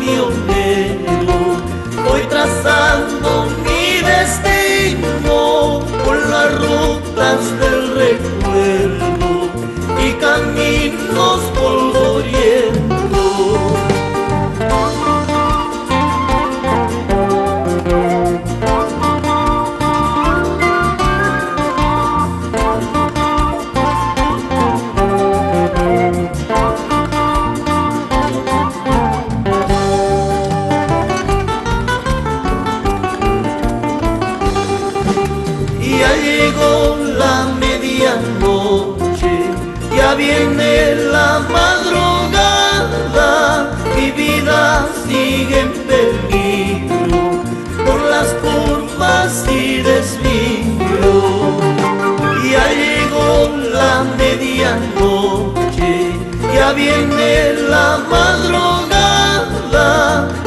camionero, voy trazando mi destino por las rutas del recuerdo y caminos polvorientos. Ya llegó la medianoche, ya viene la madrugada, mi vida sigue en peligro por las curvas y desvíos. Ya llegó la medianoche, ya viene la madrugada,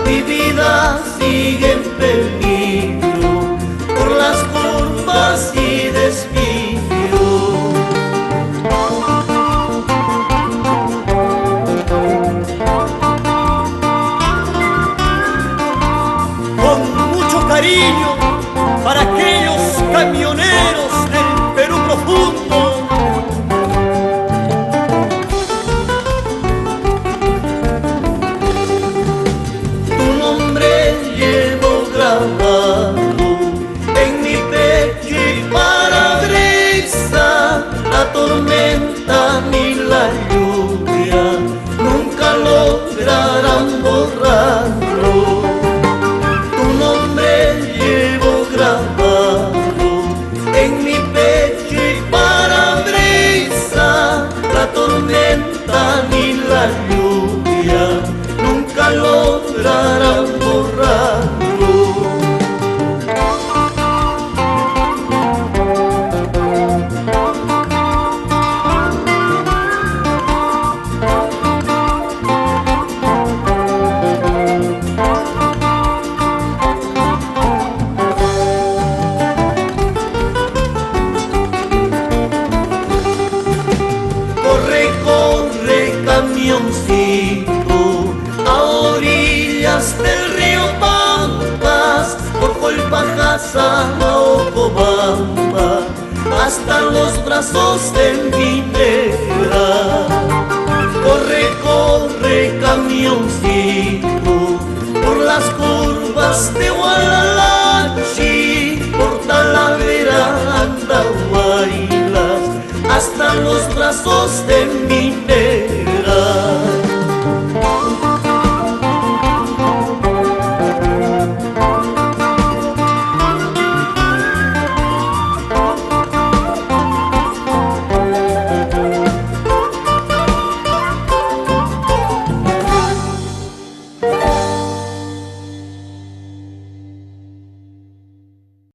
mi vida sigue en peligro por las curvas y desvíos. Con mucho cariño para aquellos camioneros del Perú profundo. Tu nombre llevo grabado en mi pecho y parabrisas, la tormenta ni la lluvia nunca lograrán borrarlo. Tu nombre llevo grabado en mi pecho y parabrisas, la tormenta ni la lluvia nunca lograrán borrarlo. Corre camioncito a orillas del río Pampas, por Colpajasa a Ocobamba, hasta los brazos de Minera. Corre camioncito por las curvas de Hualalachi, por Talavera, Andahuaylas, hasta los brazos de Minera.